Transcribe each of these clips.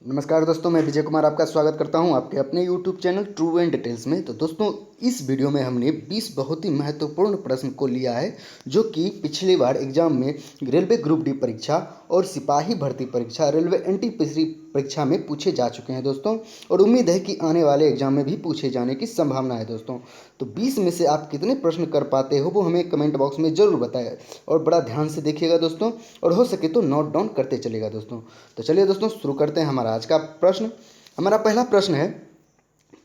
नमस्कार दोस्तों, मैं विजय कुमार आपका स्वागत करता हूं आपके अपने YouTube channel true and details में। तो दोस्तों, इस वीडियो में हमने 20 बहुत ही महत्वपूर्ण प्रश्न को लिया है जो कि पिछली बार एग्जाम में रेलवे ग्रुप डी परीक्षा और सिपाही भर्ती परीक्षा, रेलवे एनटीपीसी परीक्षा में पूछे जा चुके हैं दोस्तों। और उम्मीद है कि आने वाले एग्जाम में भी पूछे जाने की संभावना है दोस्तों। तो 20 में से आप कितने प्रश्न कर पाते हो वो हमें कमेंट बॉक्स में ज़रूर बताएं और बड़ा ध्यान से देखिएगा दोस्तों, और हो सके तो नोट डाउन करते चलिएगा दोस्तों। तो चलिए दोस्तों, शुरू करते हैं हमारा आज का प्रश्न। हमारा पहला प्रश्न है,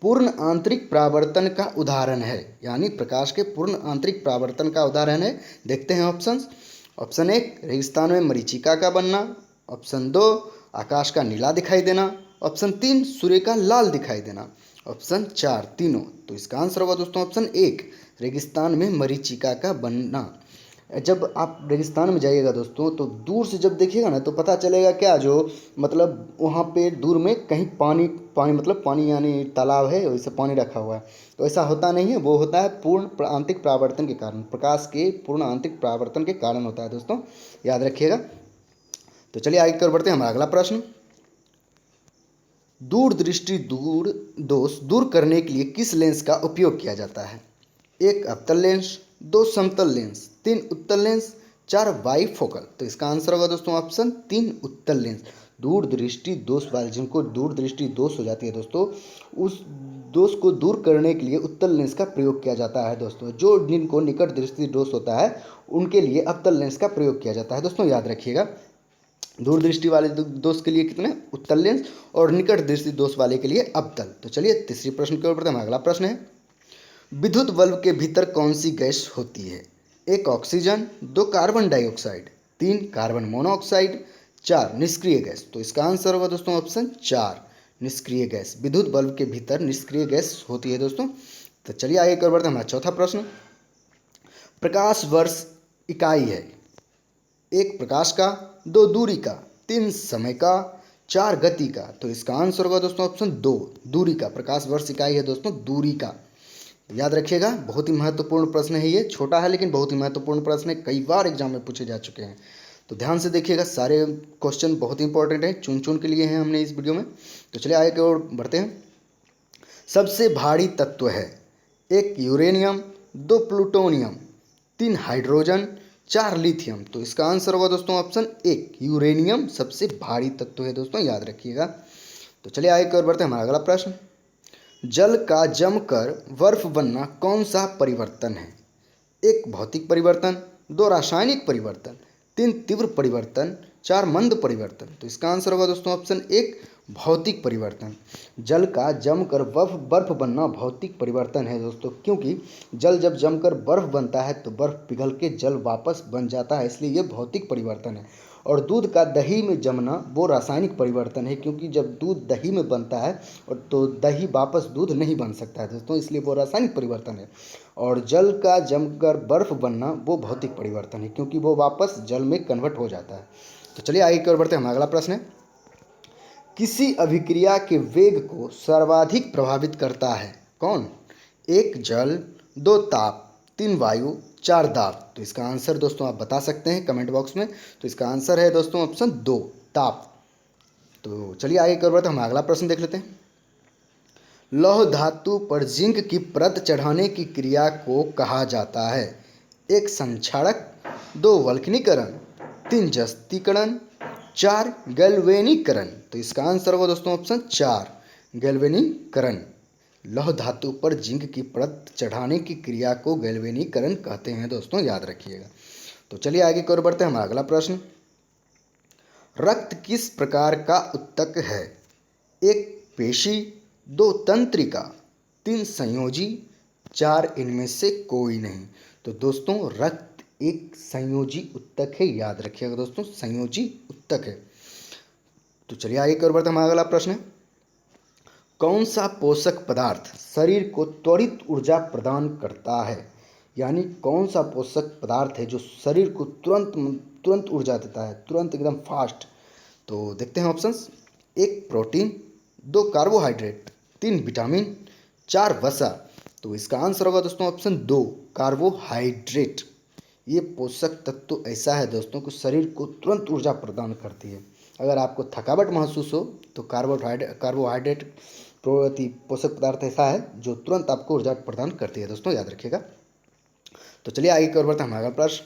पूर्ण आंतरिक परावर्तन का उदाहरण है, यानी प्रकाश के पूर्ण आंतरिक परावर्तन का उदाहरण है। देखते हैं ऑप्शंस। ऑप्शन 1, रेगिस्तान में मरीचिका का बनना। ऑप्शन 2, आकाश का नीला दिखाई देना। ऑप्शन 3, सूर्य का लाल दिखाई देना। ऑप्शन 4, तीनों। तो इसका आंसर होगा दोस्तों ऑप्शन 1, रेगिस्तान में मरीचिका का बनना। जब आप रेगिस्तान में जाइएगा दोस्तों, तो दूर से जब देखिएगा ना, तो पता चलेगा क्या, जो मतलब वहाँ पे दूर में कहीं पानी पानी मतलब पानी यानी तालाब है, वैसे पानी रखा हुआ है। तो ऐसा होता नहीं है, वो होता है पूर्ण आंतरिक परावर्तन के कारण, प्रकाश के पूर्ण आंतरिक परावर्तन के कारण होता है दोस्तों, याद रखिएगा। तो चलिए आगे की ओर बढ़ते हैं। हमारा अगला प्रश्न, दूरदृष्टि दूर दोष दूर करने के लिए किस लेंस का उपयोग किया जाता है? 1, अवतल लेंस। 2, समतल लेंस। 3, उत्तल लेंस। 4, बाईफोकल। तो इसका आंसर होगा दोस्तों ऑप्शन 3, उत्तल लेंस। दूरदृष्टि दोष वाले, जिनको दूरदृष्टि दोष हो जाती है दोस्तों, उस दोष को दूर करने के लिए उत्तल लेंस का प्रयोग किया जाता है दोस्तों। जो जिनको निकट दृष्टि दोष होता है उनके लिए अवतल लेंस का प्रयोग किया जाता है दोस्तों, याद रखिएगा। दूरदृष्टि वाले दोष के लिए कितने, उत्तल लेंस, और निकट दृष्टि दोष वाले के लिए अवतल। तो चलिए तीसरी प्रश्न की ओर बढ़ते हैं। अगला प्रश्न है, विद्युत बल्ब के भीतर कौन सी गैस होती है? 1, oxygen. 2, carbon dioxide. 3, carbon monoxide. 4, निष्क्रिय गैस। तो इसका आंसर होगा दोस्तों ऑप्शन 4, निष्क्रिय गैस। विद्युत बल्ब के भीतर निष्क्रिय गैस होती है दोस्तों। तो चलिए आगे कर बढ़ते हैं। हमारा चौथा प्रश्न, प्रकाश वर्ष इकाई है? 1, प्रकाश का। 2, दूरी का। 3, समय का। 4, गति का। तो इसका आंसर होगा दोस्तों ऑप्शन 2, दूरी का। प्रकाश वर्ष इकाई है दोस्तों दूरी का, याद रखिएगा। बहुत ही महत्वपूर्ण प्रश्न है ये, छोटा है लेकिन बहुत ही महत्वपूर्ण प्रश्न है, कई बार एग्जाम में पूछे जा चुके हैं। तो ध्यान से देखिएगा, सारे क्वेश्चन बहुत इंपॉर्टेंट हैं, चुन चुन के लिए हैं हमने इस वीडियो में। तो चलिए आगे की ओर बढ़ते हैं। सबसे भारी तत्व है? 1, यूरेनियम। 2, प्लूटोनियम। 3, हाइड्रोजन। 4, लिथियम। तो इसका आंसर होगा दोस्तों ऑप्शन 1, यूरेनियम सबसे भारी तत्व है दोस्तों, याद रखिएगा। तो चलिए आगे की ओर बढ़ते हैं। हमारा अगला प्रश्न, जल का जमकर बर्फ बनना कौन सा परिवर्तन है? 1, भौतिक परिवर्तन। 2, रासायनिक परिवर्तन। 3, तीव्र परिवर्तन। 4, मंद परिवर्तन। तो इसका आंसर होगा दोस्तों ऑप्शन 1, भौतिक परिवर्तन। जल का जमकर बर्फ बनना भौतिक परिवर्तन है दोस्तों, क्योंकि जल जब जमकर बर्फ बनता है तो बर्फ पिघल के जल वापस बन जाता है, इसलिए ये भौतिक परिवर्तन है। और दूध का दही में जमना वो रासायनिक परिवर्तन है, क्योंकि जब दूध दही में बनता है और तो दही वापस दूध नहीं बन सकता है दोस्तों, इसलिए वो रासायनिक परिवर्तन है। और जल का जमकर बर्फ बनना वो भौतिक परिवर्तन है, क्योंकि वो वापस जल में कन्वर्ट हो जाता है। तो चलिए आगे की ओर बढ़ते हैं। हमारा अगला प्रश्न है, किसी अभिक्रिया के वेग को सर्वाधिक प्रभावित करता है कौन? 1, जल। 2, ताप। 3, वायु। 4, दाब। तो इसका आंसर दोस्तों आप बता सकते हैं कमेंट बॉक्स में। तो इसका आंसर है दोस्तों ऑप्शन 2, ताप। तो चलिए आगे कर बढ़ते हैं। हम अगला प्रश्न देख लेते हैं। लौह धातु पर जिंक की परत चढ़ाने की क्रिया को कहा जाता है? 1, संक्षारक। 2, वल्कनीकरण। 3, जस्तीकरण। 4, गैल्वेनीकरण। तो इसका आंसर होगा दोस्तों ऑप्शन 4, गैल्वेनीकरण। लौह धातु पर जिंक की परत चढ़ाने की क्रिया को गैल्वेनीकरण कहते हैं दोस्तों, याद रखिएगा। तो चलिए आगे की ओर बढ़ते हैं। हमारा अगला प्रश्न, रक्त किस प्रकार का उत्तक है? 1, पेशी। 2, तंत्रिका। 3, संयोजी। 4, इनमें से कोई नहीं। तो दोस्तों रक्त एक संयोजी उत्तक है, याद रखिएगा दोस्तों, संयोजी उत्तक है। तो चलिए आगे की ओर बढ़ते हैं। हमारा अगला प्रश्न है, कौन सा पोषक पदार्थ शरीर को त्वरित ऊर्जा प्रदान करता है? यानी कौन सा पोषक पदार्थ है जो शरीर को तुरंत तुरंत ऊर्जा देता है, तुरंत एकदम फास्ट? तो देखते हैं ऑप्शंस। 1, प्रोटीन। 2, कार्बोहाइड्रेट। 3, विटामिन। 4, वसा। तो इसका आंसर होगा दोस्तों ऑप्शन 2, कार्बोहाइड्रेट। ये पोषक तत्व ऐसा है दोस्तों कि शरीर को तुरंत ऊर्जा प्रदान करती है। अगर आपको थकावट महसूस हो तो कार्बोहाइड्रेट पोषक पदार्थ ऐसा है जो तुरंत आपको ऊर्जा प्रदान करती है दोस्तों, याद रखिएगा। तो चलिए आगे की ओर बढ़ते हैं। हमारा प्रश्न,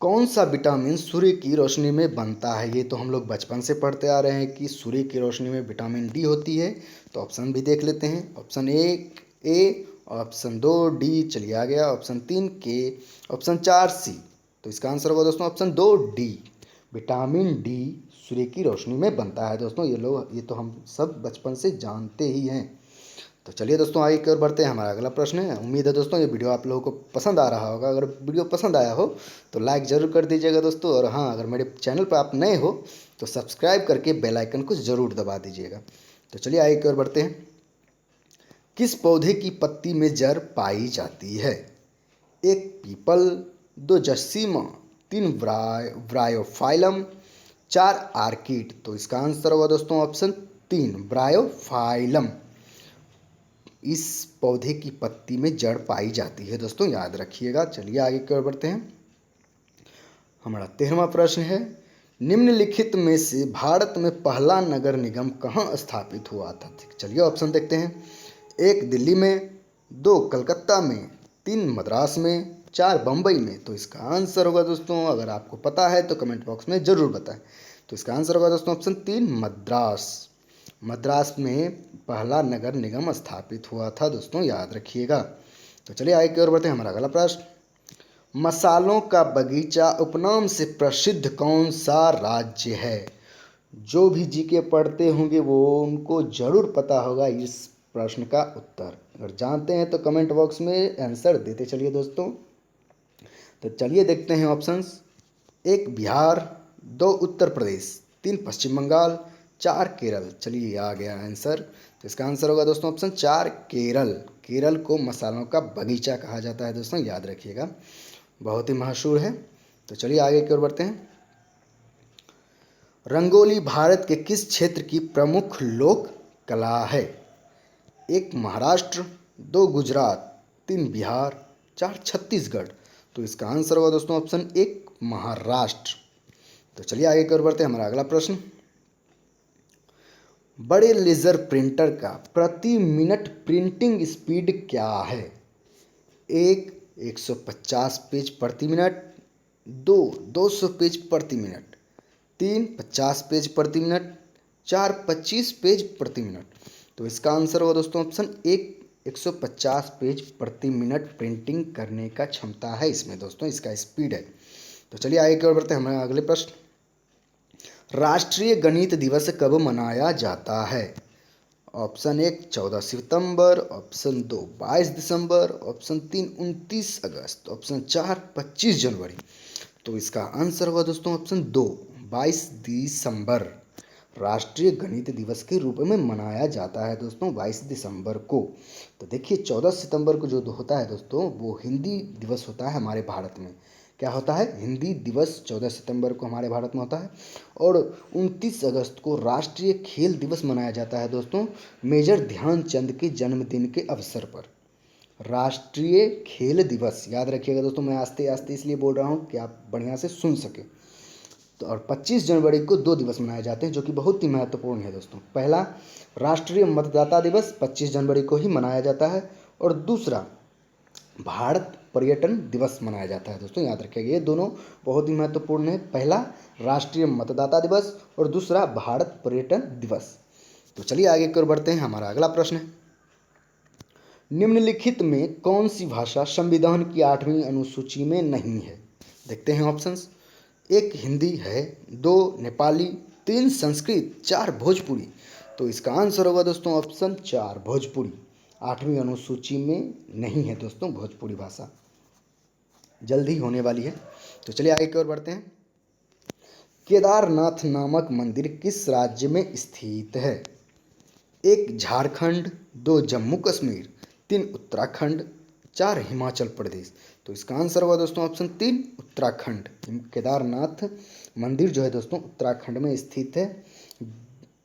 कौन सा विटामिन सूर्य की रोशनी में बनता है? ये तो हम लोग बचपन से पढ़ते आ रहे हैं कि सूर्य की रोशनी में विटामिन डी होती है। तो ऑप्शन भी देख लेते हैं। ऑप्शन ए, ऑप्शन 2 डी, चलिए आ गया, ऑप्शन 3 के, ऑप्शन 4 सी। तो इसका आंसर होगा दोस्तों ऑप्शन 2 डी, विटामिन डी सूर्य की रोशनी में बनता है दोस्तों। ये तो हम सब बचपन से जानते ही हैं। तो चलिए दोस्तों आगे की ओर बढ़ते हैं। हमारा अगला प्रश्न है, उम्मीद है दोस्तों ये वीडियो आप लोगों को पसंद आ रहा होगा। अगर वीडियो पसंद आया हो तो लाइक ज़रूर कर दीजिएगा दोस्तों, और हाँ, अगर मेरे चैनल पर आप नए हो तो सब्सक्राइब करके बेल आइकन को ज़रूर दबा दीजिएगा। तो चलिए आगे की ओर बढ़ते हैं। किस पौधे की पत्ती में जड़ पाई जाती है? 1 पीपल, 2 जसीमा, 3 ब्रायोफाइलम, 4 आर्किड। तो इसका आंसर होगा दोस्तों ऑप्शन 3 ब्रायोफाइलम। इस पौधे की पत्ती में जड़ पाई जाती है दोस्तों, याद रखिएगा। चलिए आगे की ओर बढ़ते हैं। हमारा 13वां प्रश्न है, निम्नलिखित में से भारत में पहला नगर निगम कहाँ स्थापित हुआ था? चलिए ऑप्शन देखते हैं। 1 दिल्ली में, 2 कलकत्ता में, 3 मद्रास में, 4 बम्बई में। तो इसका आंसर होगा दोस्तों, अगर आपको पता है तो कमेंट बॉक्स में ज़रूर बताएं। तो इसका आंसर होगा दोस्तों ऑप्शन 3 मद्रास। मद्रास में पहला नगर निगम स्थापित हुआ था दोस्तों, याद रखिएगा। तो चलिए आगे की ओर बढ़ते हैं। हमारा अगला प्रश्न, मसालों का बगीचा उपनाम से प्रसिद्ध कौन सा राज्य है? जो भी जीके पढ़ते होंगे वो उनको जरूर पता होगा इस प्रश्न का उत्तर। अगर जानते हैं तो कमेंट बॉक्स में आंसर देते चलिए दोस्तों। तो चलिए देखते हैं ऑप्शंस। 1 बिहार, 2 उत्तर प्रदेश, 3 पश्चिम बंगाल, 4 केरल। चलिए आ गया आंसर। तो इसका आंसर होगा दोस्तों ऑप्शन 4 केरल। केरल को मसालों का बगीचा कहा जाता है दोस्तों, याद रखिएगा, बहुत ही मशहूर है। तो चलिए आगे की ओर बढ़ते हैं। रंगोली भारत के किस क्षेत्र की प्रमुख लोक कला है? 1 महाराष्ट्र, 2 गुजरात, 3 बिहार, 4 छत्तीसगढ़। तो इसका आंसर होगा दोस्तों ऑप्शन 1 महाराष्ट्र। तो चलिए आगे की ओर बढ़ते हैं। हमारा अगला प्रश्न, बड़े लेजर प्रिंटर का प्रति मिनट प्रिंटिंग स्पीड क्या है? 1 150 पेज प्रति मिनट, 2 200 पेज प्रति मिनट, 3 50 पेज प्रति मिनट, 4 25 पेज प्रति मिनट। तो इसका आंसर होगा दोस्तों ऑप्शन 1 150 पेज प्रति मिनट प्रिंटिंग करने का क्षमता है इसमें दोस्तों, इसका स्पीड है। तो चलिए आगे की ओर बढ़ते हैं। हमारे अगले प्रश्न, राष्ट्रीय गणित दिवस कब मनाया जाता है? ऑप्शन 1 14 सितंबर, ऑप्शन 2 22 दिसंबर, ऑप्शन 3 29 अगस्त, ऑप्शन 4 25 जनवरी। तो इसका आंसर होगा दोस्तों ऑप्शन 2 22 दिसंबर। राष्ट्रीय गणित दिवस के रूप में मनाया जाता है दोस्तों 22 दिसंबर को। तो देखिए 14 सितंबर को जो होता है दोस्तों वो हिंदी दिवस होता है हमारे भारत में। क्या होता है? हिंदी दिवस 14 सितंबर को हमारे भारत में होता है। और 29 अगस्त को राष्ट्रीय खेल दिवस मनाया जाता है दोस्तों, मेजर ध्यानचंद के जन्मदिन के अवसर पर। राष्ट्रीय खेल दिवस, याद रखिएगा दोस्तों, मैं आस्ते आस्ते इसलिए बोल रहा हूँ कि आप बढ़िया से सुन सके। तो और 25 जनवरी को 2 दिवस मनाए जाते हैं जो कि बहुत ही महत्वपूर्ण है दोस्तों। पहला राष्ट्रीय मतदाता दिवस 25 जनवरी को ही मनाया जाता है, और दूसरा भारत पर्यटन दिवस मनाया जाता है दोस्तों, याद रखिएगा। ये दोनों बहुत ही महत्वपूर्ण है, पहला राष्ट्रीय मतदाता दिवस और दूसरा भारत पर्यटन दिवस। तो चलिए आगे की ओर बढ़ते हैं। हमारा अगला प्रश्न है, निम्नलिखित में कौन सी भाषा संविधान की 8वीं अनुसूची में नहीं है? देखते हैं ऑप्शंस। 1 हिंदी है, 2 नेपाली, 3 संस्कृत, 4 भोजपुरी। तो इसका आंसर होगा दोस्तों ऑप्शन 4 भोजपुरी। 8वीं अनुसूची में नहीं है दोस्तों भोजपुरी भाषा, जल्द ही होने वाली है। तो चलिए आगे की ओर बढ़ते हैं। केदारनाथ नामक मंदिर किस राज्य में स्थित है? 1 झारखंड, 2 जम्मू कश्मीर, 3 उत्तराखंड, 4 हिमाचल प्रदेश। तो इसका आंसर होगा दोस्तों ऑप्शन 3 उत्तराखंड। केदारनाथ मंदिर जो है दोस्तों उत्तराखंड में स्थित है,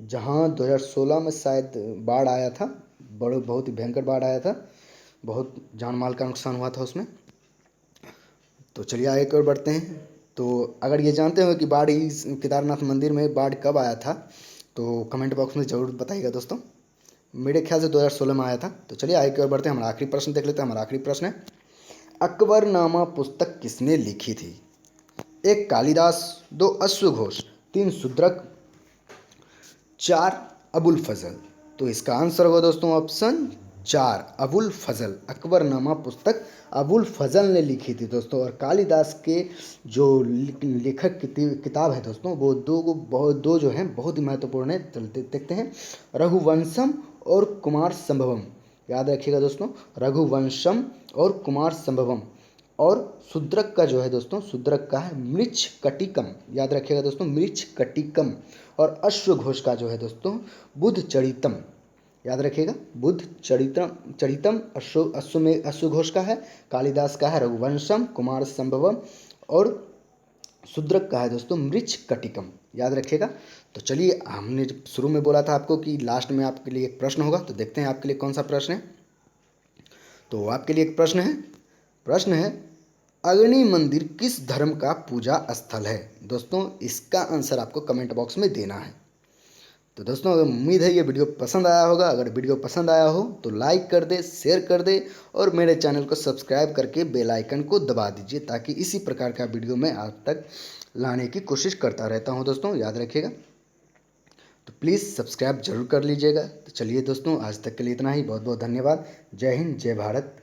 जहां 2016 में शायद बाढ़ आया था, बहुत ही भयंकर बाढ़ आया था, बहुत जान माल का नुकसान हुआ था उसमें। तो चलिए आगे की ओर बढ़ते हैं। तो अगर ये जानते हो कि बाढ़ इस केदारनाथ मंदिर में बाढ़ कब आया था तो कमेंट बॉक्स में ज़रूर बताइएगा दोस्तों। मेरे ख्याल से 2016 में आया था। तो चलिए आगे की ओर बढ़ते हैं, हमारा आखिरी प्रश्न देख लेते हैं। हमारा आखिरी प्रश्न है, अकबरनामा पुस्तक किसने लिखी थी? एक कालिदास, दो अश्वघोष, तीन शूद्रक, चार अबुल फजल। तो इसका आंसर होगा दोस्तों ऑप्शन 4 अबुल फजल। अकबरनामा पुस्तक अबुल फजल ने लिखी थी दोस्तों। और कालिदास के जो लेखक किताब है दोस्तों वो दो जो हैं बहुत ही महत्वपूर्ण है। चलते देखते हैं, रघुवंशम और कुमार संभवम। याद रखिएगा दोस्तों, रघुवंशम और कुमार संभवम। और शूद्रक का जो है दोस्तों, शूद्रक का है मृच्छकटिकम। याद रखिएगा दोस्तों, मृच्छकटिकम। और अश्वघोष का जो है दोस्तों बुद्धचरितम। याद रखिएगा, बुद्धचरितम अश्वघोष का है, कालिदास का है रघुवंशम, कुमार संभवम, और शूद्रक का है दोस्तों मृच्छकटिकम। याद रखिएगा। तो चलिए, हमने जब शुरू में बोला था आपको कि लास्ट में आपके लिए एक प्रश्न होगा, तो देखते हैं आपके लिए कौन सा प्रश्न है। तो आपके लिए एक प्रश्न है, अग्नि मंदिर किस धर्म का पूजा स्थल है? दोस्तों इसका आंसर आपको कमेंट बॉक्स में देना है। तो दोस्तों उम्मीद है ये वीडियो पसंद आया होगा। अगर वीडियो पसंद आया हो तो लाइक कर दे, शेयर कर दे और मेरे चैनल को सब्सक्राइब करके बेल आइकन को दबा दीजिए, ताकि इसी प्रकार का वीडियो मैं आप तक लाने की कोशिश करता रहता हूं दोस्तों। याद रखिएगा, तो प्लीज़ सब्सक्राइब जरूर कर लीजिएगा। तो चलिए दोस्तों, आज तक के लिए इतना ही। बहुत बहुत धन्यवाद। जय हिंद, जय भारत।